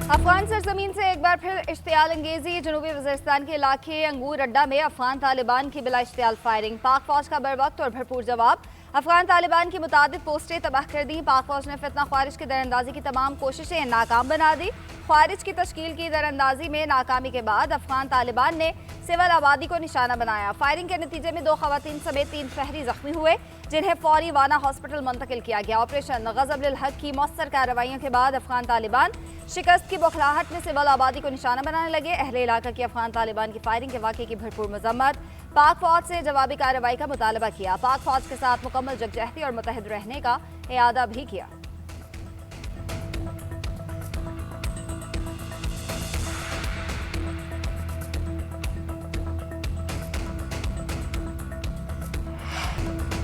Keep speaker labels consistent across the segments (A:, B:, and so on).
A: अफगान सरजमीन से एक बार फिर इश्तियाल अंगेजी। जनूबी वज़ीरिस्तान के इलाके अंगूर अड्डा में अफगान तालिबान की बिला इश्तियाल फायरिंग। पाक फौज का बरवक्त और भरपूर जवाब। अफगान तालिबान की मुतादिद पोस्टें तबाह कर दी। पाक फौज ने फितना ख्वारिज की दरअंदाजी की तमाम कोशिशें नाकाम बना दी। ख्वारिज की तश्कील की दरअंदाजी में नाकामी के बाद अफगान तालिबान ने सिविल आबादी को निशाना बनाया। फायरिंग के नतीजे में 2 खवातीन समेत 3 शहरी जख्मी हुए, जिन्हें फौरी वाना हॉस्पिटल मुंतकिल किया गया। ऑपरेशन गज़ब लिल हक की मौसर कार्रवाइयों के बाद अफगान तालिबान शिकस्त की बौखलाहट में सिविल आबादी को निशाना बनाने लगे। अहले इलाका की अफगान तालिबान की फायरिंग के वाक़े की भरपूर मजम्मत। पाक फौज से जवाबी कार्रवाई का मुतालबा किया। पाक फौज के साथ मुकम्मल यकजहती और मुतहद रहने का इरादा भी किया।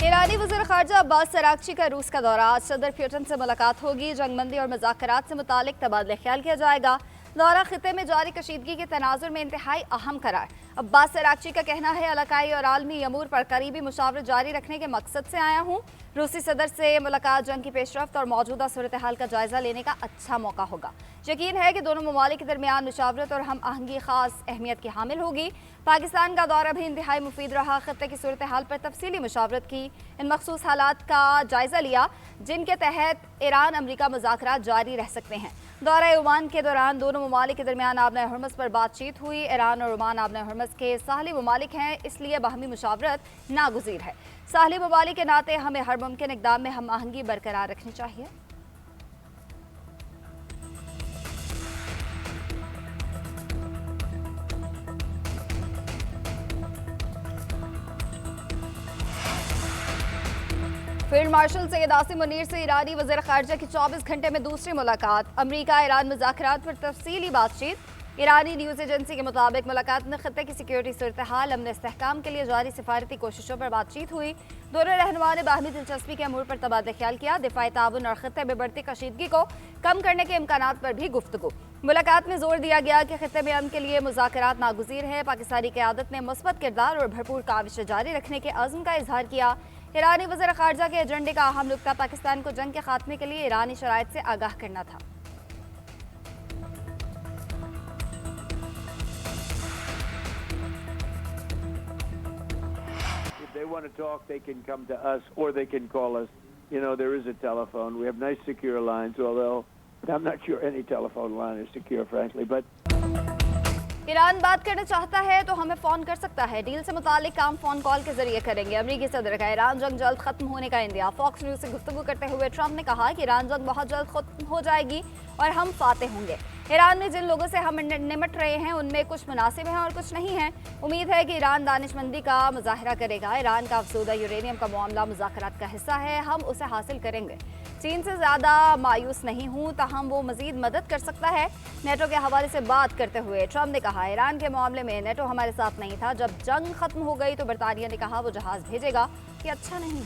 A: ईरानी वज़ीर ख़ारजा अब्बास अराग़ची का रूस का दौरा। आज सदर पुतिन से मुलाकात होगी। जंगबंदी और मुज़ाकरात से मुतालिक तबादला ख्याल किया जाएगा। दौरा खिते में जारी कशीदगी के तनाजुर में इंतहाई अहम करार। अब्बास अराग़ची का कहना है, इलाकाई और आलमी अमूर पर करीबी मुशावरत जारी रखने के मकसद से आया हूँ। रूसी सदर से मुलाकात जंग की पेशरफ्त और मौजूदा सूरत हाल का जायजा लेने का अच्छा मौका होगा। यकीन है कि दोनों ममालिक के दरमियान मुशावरत और हम आहंगी खास अहमियत की हामिल होगी। पाकिस्तान का दौरा भी इंतहाई मुफीद रहा। खत्ते की सूरत हाल पर तफसीली मुशावरत की। इन मखसूस हालात का जायजा लिया जिनके तहत ईरान अमरीका मुज़ाकरात जारी रह सकते हैं। दौरा ओमान के दौरान दोनों ममालिक के दरमियान आबना हरमज़ पर बातचीत हुई। ईरान और ओमान आबना हरमज़ के साहली ममालिक हैं, इसलिए बाहमी मुशावरत नागुज़ीर है। साहली ममालिक के नाते हमें हर मुमकिन इक़दाम में हम आहंगी बरकरार रखनी चाहिए। फील्ड मार्शल सैयद आसिम मुनीर से ईरानी वज़ीर ख़ारजा की 24 घंटे में दूसरी मुलाकात। अमरीका ईरान मुज़ाकरात पर तफसीली बातचीत। ईरानी न्यूज़ एजेंसी के मुताबिक मुलाकात में खत्ते की सिक्योरिटी सूरत हाल, अमन इस्तेहकाम के लिए जारी सिफारती कोशिशों पर बातचीत हुई। दोनों रहनुमाओं ने बाहमी दिलचस्पी के अमूर पर तबादला ख्याल किया। दिफाई ताउन और खत्ते में बढ़ती कशीदगी को कम करने के इम्कानात पर भी गुफ्तगू। मुलाकात में जोर दिया गया कि खत्ते में अमन के लिए मुज़ाकरात नागुज़ीर है। पाकिस्तानी क़यादत ने मुस्बत किरदार और भरपूर काविशें जारी रखने के अज़्म का इजहार किया। ईरानी वज़ीर ख़ारजा के एजेंडे का अहम नुक्ता पाकिस्तान को जंग के खात्मे के लिए ईरानी शराइत से आगाह करना था।
B: If they want to talk, they can come to us or they can call us. You know, there is a telephone. We have nice secure lines, although I'm not sure any telephone line is secure, frankly. But
A: Iran बात करना चाहता है तो हमें phone कर सकता है। Deal से मुतालिक काम फ़ोन कॉल के जरिए करेंगे। अमरीकी सदर का ईरान जंग जल्द खत्म होने का इंदिया। फॉक्स न्यूज़ से गुफ्तगू करते हुए ट्रंप ने कहा कि ईरान जंग बहुत जल्द खत्म हो जाएगी और हम फातेह होंगे। ईरान में जिन लोगों से हम निमट रहे हैं उनमें कुछ मुनासिब हैं और कुछ नहीं हैं। उम्मीद है कि ईरान दानिशमंदी का मुजाहरा करेगा। ईरान का अफसुदा यूरेनियम का मामला मुज़ाकरात का हिस्सा है, हम उसे हासिल करेंगे। चीन से ज़्यादा मायूस नहीं हूँ, ताहम वो मज़ीद मदद कर सकता है। नेटो के हवाले से बात करते हुए ट्रंप ने कहा, ईरान के मामले में नेटो हमारे साथ नहीं था। जब जंग खत्म हो गई तो बरतानिया ने कहा वो जहाज़ भेजेगा। ये अच्छा नहीं।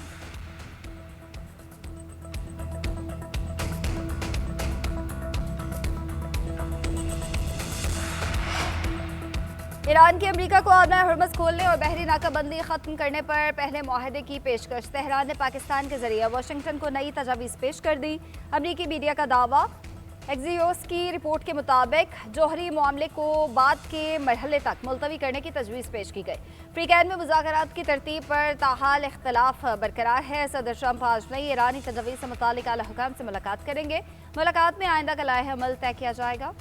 A: ईरान की अमरीका को आबना हरमज़ खोलने और बहरी नाकाबंदी ख़त्म करने पर पहले मुआहदे की पेशकश। तेहरान ने पाकिस्तान के जरिए वाशिंगटन को नई तजावीज़ पेश कर दी। अमरीकी मीडिया का दावा। एक्सियोस की रिपोर्ट के मुताबिक जौहरी मामले को बाद के मरहले तक मुलतवी करने की तजवीज़ पेश की गई। फ्री कैन में मुज़ाकरात की तरतीब पर ताहाल इख्तलाफ बरकरार है। सदर ट्रंप आज नई ईरानी तजवीज़ से मुतालिक आला हुकाम से मुलाकात करेंगे। मुलाकात में आइंदा का लाए अमल तय किया जाएगा।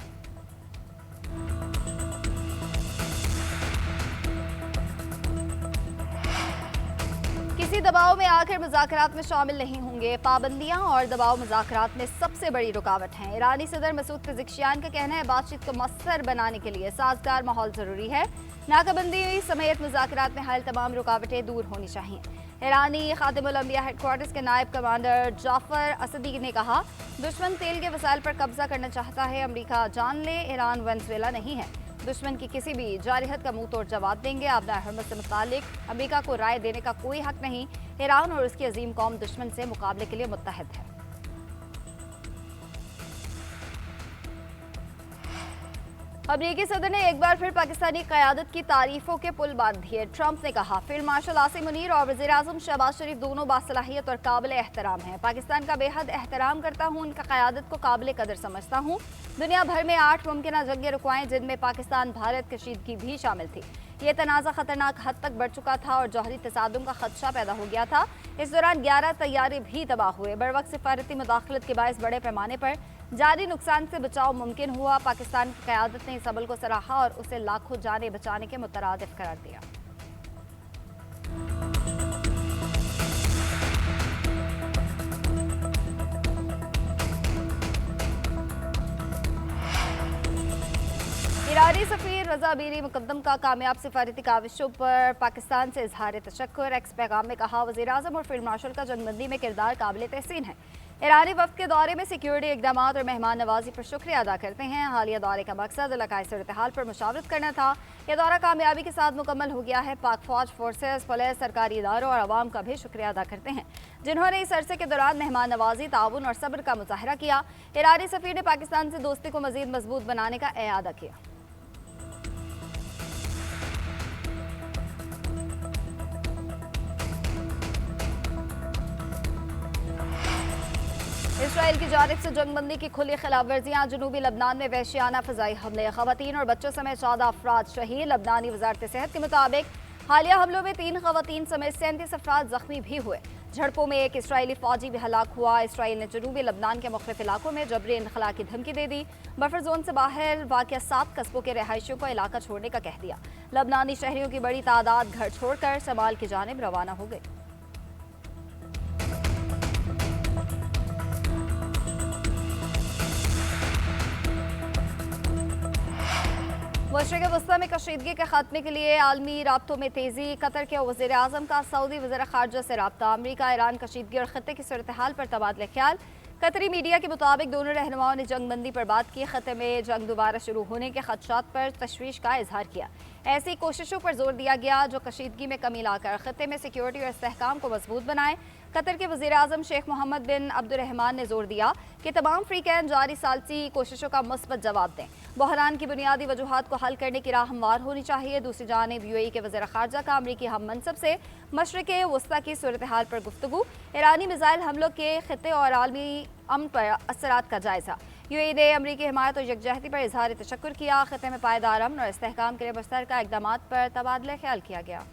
A: किसी दबाव में आकर मुज़ाकरात में शामिल नहीं होंगे। पाबंदियां और दबाव मुज़ाकरात में सबसे बड़ी रुकावट हैं। ईरानी सदर मसूद पेज़ेश्कियान का कहना है, बातचीत को मौसर बनाने के लिए साजगार माहौल ज़रूरी है। नाकाबंदी समेत मुज़ाकरात में हाल तमाम रुकावटें दूर होनी चाहिए। ईरानी खातिमुल अंबिया हेडक्वार्टर्स के नायब कमांडर जाफर असदी ने कहा, दुश्मन तेल के वसाइल पर कब्जा करना चाहता है। अमरीका जान ले, ईरान वेनेज़ुएला नहीं है। दुश्मन की किसी भी जारहत का मुंह तोड़ जवाब देंगे। आबना हरमज़ से मुतालिक अमरीका को राय देने का कोई हक नहीं। ईरान और उसकी अजीम कौम दुश्मन से मुकाबले के लिए मुत्तहद है। अमेरिकी सदर ने एक बार फिर पाकिस्तानी क़यादत की तारीफों के पुल बांध दिए। ट्रंप ने कहा, फील्ड मार्शल आसिम मुनीर और वज़ीर-ए-आज़म शहबाज शरीफ दोनों बासलाहियत और काबिल एहतराम हैं। पाकिस्तान का बेहद एहतराम करता हूँ, उनका क़यादत को काबिल कदर समझता हूँ। दुनिया भर में 8 मुमकिन जंगें रुकवाएं, जिनमें पाकिस्तान भारत कशीदगी भी शामिल थी। ये तनाज़ा खतरनाक हद तक बढ़ चुका था और जौहरी तसादुम का खदशा पैदा हो गया था। इस दौरान 11 तैयारे भी तबाह हुए। बरवक्त सिफारती मुदाखलत के बायस बड़े पैमाने पर जारी नुकसान से बचाव मुमकिन हुआ। पाकिस्तान की क़यादत ने इस अमल को सराहा और उसे लाखों जानें बचाने के मुतरादिफ करार दिया। ईरानी सफ़ीर रज़ा अमीरी मुकद्दम का कामयाब सिफारती काविशों पर पाकिस्तान से इजहार तशक्कुर। एक्स पैगाम में कहा, वज़ीर-ए-आज़म और फील्ड मार्शल का जंगबंदी में किरदार काबिल तहसीन है। ईरानी वफ़द के दौरे में सिक्योरिटी इक़दाम और मेहमान नवाजी पर शुक्रिया अदा करते हैं। हालिया दौरे का मकसद इलाकाई सूरत-ए-हाल पर मुशावरत करना था। यह दौरा कामयाबी के साथ मुकम्मल हो गया है। पाक फ़ौज, फोर्सेस, पुलिस, सरकारी इदारों और आवाम का भी शुक्रिया अदा करते हैं, जिन्होंने इस अरसे के दौरान मेहमान नवाजी, ताउन और सब्र का मुजाहरा किया। ईरानी सफ़ीर ने पाकिस्तान से दोस्ती को मज़ीद मजबूत बनाने का एआदा किया। इसराइल की जानिब से जंगबंदी की खुली खिलाफ वर्जियाँ। जनूबी लबनान में वहशियाना फ़ज़ाई हमले, ख़वातीन और बच्चों समेत 14 अफराद शहीद। लबनानी वज़ारत सेहत के मुताबिक हालिया हमलों में 3 ख़वातीन समेत 37 अफराद ज़ख्मी भी हुए। झड़पों में एक इसराइली फ़ौजी भी हलाक हुआ। इसराइल ने जनूबी लबनान के मुख्तलिफ इलाकों में जबरी इनखला की धमकी दे दी। बफर जोन से बाहर वाक़या 7 कस्बों के रहायशियों को इलाका छोड़ने का कह दिया। लबनानी शहरियों की बड़ी तादाद घर छोड़कर शमाल की जानिब रवाना हो गई। मशरिक़ वस्ता में कशीदगी के खात्मे के लिए आलमी राब्तों में तेज़ी। कतर के वज़ीर-ए-आज़म का सऊदी वज़ीर ख़ारजा से राब्ता। अमरीका, ईरान, कशीदगी और ख़त्े की सूरत-ए-हाल पर तबादला ख्याल। कतरी मीडिया के मुताबिक दोनों रहनुमाओं ने जंगबंदी पर बात की। ख़त्े में जंग दोबारा शुरू होने के खदशात पर तशवीश का इजहार किया। ऐसी कोशिशों पर जोर दिया गया जो कशीदगी में कमी लाकर ख़त्े में सिक्योरिटी और इस्तेहकाम को मजबूत बनाए। कतर के वज़ीर-ए-आज़म शेख मोहम्मद बिन अब्दुर्रहमान ने जोर दिया कि तमाम फ़रीक़ैन जारी सालसी कोशिशों का मुस्बत जवाब दें। बहरान की बुनियादी वजूहात को हल करने की राह हमवार होनी चाहिए। दूसरी जानिब UAE के वज़ीर ख़ारजा का अमरीकी हम मनसब से मशरिक़ वस्ता की सूरत-ए-हाल पर गुफ्तगू। ईरानी मिसाइल हमलों के ख़त्े और आलमी अमन पर असरात का जायज़ा। UAE ने अमरीकी हिमायत और यकजहती पर इजहार तशक्कुर किया। ख़त्े में पायदार अमन और इस्तेहकाम के लिए मुश्तरका इक़दामात पर तबादला ख्याल किया गया।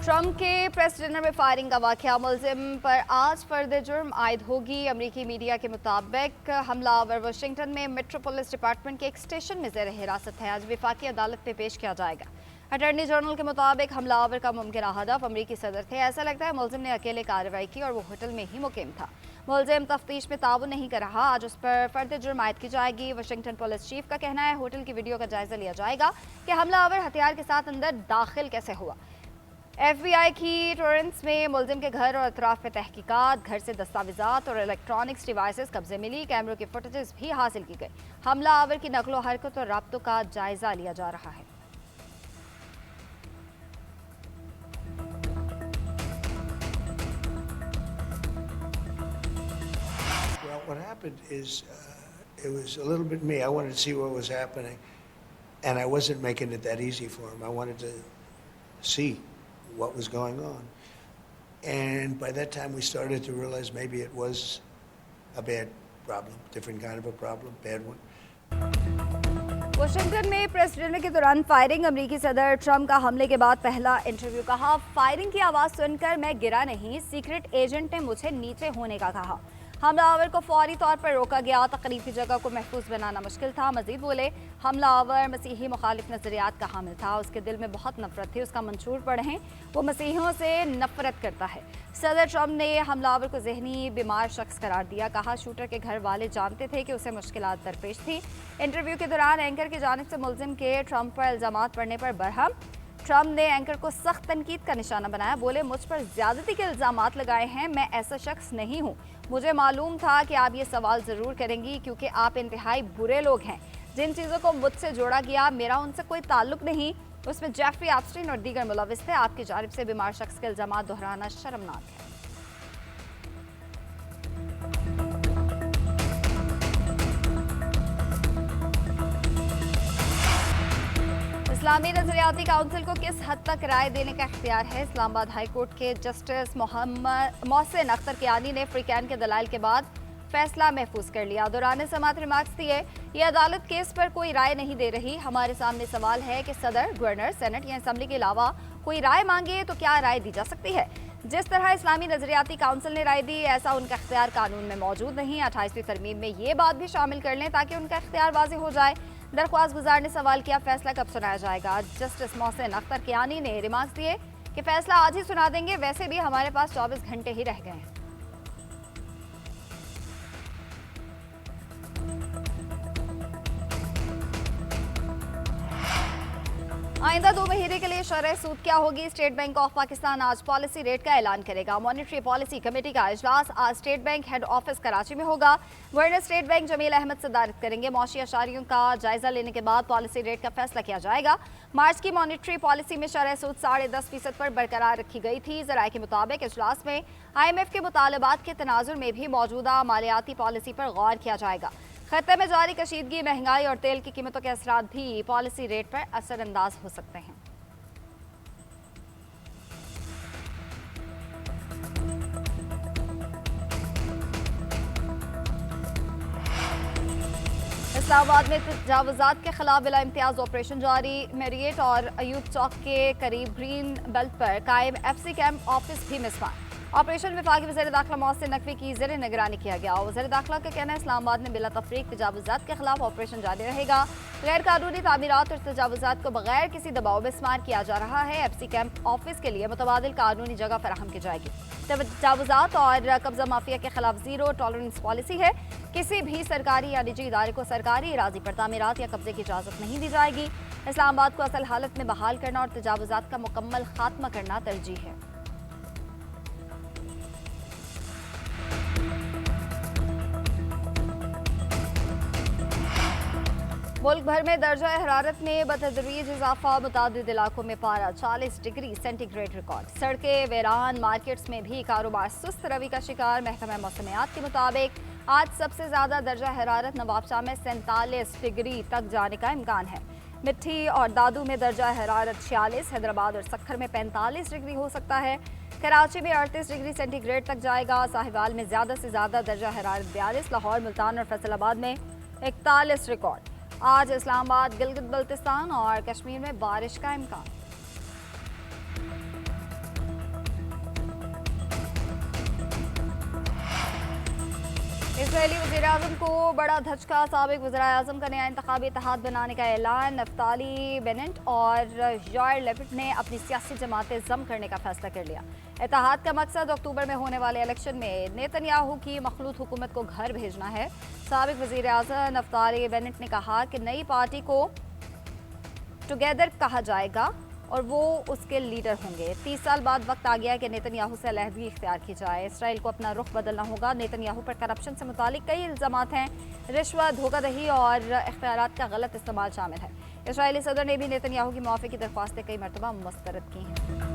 A: ट्रंप के प्रेस डिनर में फायरिंग का वाक़या। मुलजिम पर आज फर्द जुर्म आयद होगी। अमरीकी मीडिया के मुताबिक हमलावर वाशिंगटन में मेट्रोपोलिस डिपार्टमेंट के एक स्टेशन में ज़ेर हिरासत है। आज वफाकी अदालत में पेश किया जाएगा। अटॉर्नी जनरल के मुताबिक हमलावर का मुमकिन हदफ अमरीकी सदर थे। ऐसा लगता है मुलजिम ने अकेले कार्रवाई की और वो होटल में ही मुकीम था। मुलजिम तफ्तीश में ताउन नहीं कर रहा। आज उस पर फर्द जुर्म आयद की जाएगी। वाशिंगटन पुलिस चीफ का कहना है होटल की वीडियो का जायजा लिया जाएगा कि हमलावर हथियार के साथ अंदर दाखिल कैसे हुआ। FBI की टोरेंस में मुलजिम के घर और अतराफ में तहकीकात। घर से दस्तावेजात और इलेक्ट्रॉनिक्स डिवाइसेस कब्जे मिली। कैमरों की फुटेजेस भी हासिल की गई। हमला आवर की नकलो हरकत और राब्तों का जायजा लिया जा रहा है।
C: Well, what happened is it was a little bit me. I wanted to see what was happening, and I wasn't making it that easy for him. I wanted to see what was going on. And by that time, we started to realize maybe it was a bad problem, different kind of a problem, bad one.
A: Washington में press dinner के दौरान firing. अमरीकी सदर Trump का हमले के बाद पहला इंटरव्यू। कहा, फायरिंग की आवाज़ सुनकर मैं गिरा नहीं, सीक्रेट एजेंट ने मुझे नीचे होने का कहा। हमलावर को फौरी तौर पर रोका गया। तकरीबी जगह को महफूज बनाना मुश्किल था। मजीद बोले, हमलावर मसीही मुखालिफ नजरियात का हामिल था। उसके दिल में बहुत नफरत थी। उसका मंशूर पढ़ें, वो मसीहियों से नफरत करता है। सदर ट्रंप ने हमलावर को जहनी बीमार शख्स करार दिया। कहा, शूटर के घर वाले जानते थे कि उसे मुश्किलात दरपेश थी। इंटरव्यू के दौरान एंकर की जानिब से मुलजिम के ट्रंप पर इल्जामात पड़ने पर बरहम। ट्रंप ने एंकर को सख्त तनकीद का निशाना बनाया। बोले, मुझ पर ज्यादती के इल्जामात लगाए हैं, मैं ऐसा शख्स नहीं हूँ। मुझे मालूम था कि आप ये सवाल ज़रूर करेंगी क्योंकि आप इंतहाई बुरे लोग हैं। जिन चीज़ों को मुझसे जोड़ा गया मेरा उनसे कोई ताल्लुक नहीं। उसमें जेफरी एप्स्टीन और दीगर मुलविस थे। आपकी जानिब से बीमार शख्स के इल्जामात दोहराना शर्मनाक है। इस्लामी नजरियाती काउंसिल को किस हद तक राय देने का इख्तियार है? इस्लामाबाद हाई कोर्ट के जस्टिस मोहसिन अख्तर कियानी ने फ्रीकैन के दलाइल के बाद फैसला महफूज कर लिया। दौरान समाअत रिमार्क्स दिए, ये अदालत केस पर कोई राय नहीं दे रही। हमारे सामने सवाल है कि सदर, गवर्नर, सेनेट या असम्बली के अलावा कोई राय मांगे तो क्या राय दी जा सकती है? जिस तरह इस्लामी नजरियाती काउंसिल ने राय दी, ऐसा उनका इख्तियार कानून में मौजूद नहीं। 28वीं तरमीम में ये बात भी शामिल कर लें ताकि उनका इख्तियार वाज़ेह हो जाए। दरख्वास्त गुजार ने सवाल किया, फैसला कब सुनाया जाएगा? जस्टिस मोहसिन अख्तर कियानी ने रिमार्क्स दिए कि फैसला आज ही सुना देंगे, वैसे भी हमारे पास 24 घंटे ही रह गए हैं। आइंदा 2 महीने के लिए शरह सूद क्या होगी? स्टेट बैंक ऑफ पाकिस्तान आज पॉलिसी रेट का ऐलान करेगा। मॉनेटरी पॉलिसी कमेटी का इजलास आज State Bank head office Karachi में होगा। Governor State Bank Jameel Ahmed सदारत करेंगे। मौशी अशारियों का जायजा लेने के बाद पॉलिसी रेट का फैसला किया जाएगा। मार्च की मॉनेटरी पॉलिसी में शरह सूद 10.5% पर बरकरार रखी गई थी। जराये के मुताबिक इजलास में IMF के मुतालबात के तनाजुर में भी मौजूदा मालियाती पॉलिसी पर गौर किया जाएगा। खत्ते में जारी कशीदगी, महंगाई और तेल की कीमतों के असरात भी पॉलिसी रेट पर असरअंदाज हो सकते हैं। इस्लामाबाद में तजावुजात के खिलाफ बिला इम्तियाज ऑपरेशन जारी। मेरियट और अयूब चौक के करीब ग्रीन बेल्ट पर कायम FC कैंप ऑफिस भी मिसमार। ऑपरेशन वफाकी वज़ीर दाखिला मोहसिन नकवी की ज़ेर निगरानी किया गया। वज़ीर दाखिला का कहना है इस्लामाबाद में बिला तफरीक तजावुजात के खिलाफ ऑपरेशन जारी रहेगा। गैर कानूनी तामीरात और तजावुजात को बगैर किसी दबाव में इस्तेमाल किया जा रहा है। FC कैंप ऑफिस के लिए मुतबादिल कानूनी जगह फराहम की जाएगी। तजावुजात और कब्जा माफिया के खिलाफ जीरो टॉलरेंस पॉलिसी है। किसी भी सरकारी या निजी इदारे को सरकारी इरादी पर तामीरात या कब्जे की इजाज़त नहीं दी जाएगी। इस्लामाबाद को असल हालत में बहाल करना और तजावुजात का मुकम्मल खात्मा करना तरजीह है। मुल्क भर में दर्जा हरारत में बतदरीज इजाफा। मुतादिद इलाकों में पारा 40 डिग्री सेंटीग्रेड रिकॉर्ड। सड़कें वीरान, मार्केट्स में भी कारोबार सुस्त रवि का शिकार। महकमा मौसमियात के मुताबिक आज सबसे ज्यादा दर्जा हरारत नवाबशाह में 47 डिग्री तक जाने का इम्कान है। मिट्टी और दादू में दर्जा हरारत 46, हैदराबाद और सक्खर में 45 डिग्री हो सकता है। कराची में 38 डिग्री सेंटीग्रेड तक जाएगा। साहिवाल में ज्यादा से ज्यादा दर्जा हरारत 42, लाहौर, मुल्तान और फैसलाबाद में 41 रिकॉर्ड। आज इस्लामाबाद, गिलगित बल्तिस्तान और कश्मीर में बारिश का इम्कान। इजरायली वज़ीर-ए-आज़म को बड़ा धचका। साबिक वज़ीर-ए-आज़म का नया इंतखाबी इत्तेहाद बनाने का ऐलान। नफ्ताली बेनेट और यार लेपिड ने अपनी सियासी जमातें जम करने का फैसला कर लिया। इत्तेहाद का मकसद अक्टूबर में होने वाले इलेक्शन में नेतन्याहू की मखलूत हुकूमत को घर भेजना है। साबिक वज़ीर-ए-आज़म नफ्ताली बेनेट ने कहा कि नई पार्टी को टुगेदर कहा जाएगा और वो उसके लीडर होंगे। 30 साल बाद वक्त आ गया कि नेतन्याहू से अलहदगी इख्तियार की जाए। इसराइल को अपना रुख बदलना होगा। नेतन्याहू पर करप्शन से मुतालिक कई इल्ज़ामात हैं। रिश्वत, धोखाधड़ी और इख्तियारात का गलत इस्तेमाल शामिल है। इसराइली सदर ने भी नेतन्याहू की मुआफ़ी की दरख्वास्तें कई मरतबा मुस्तरद की हैं।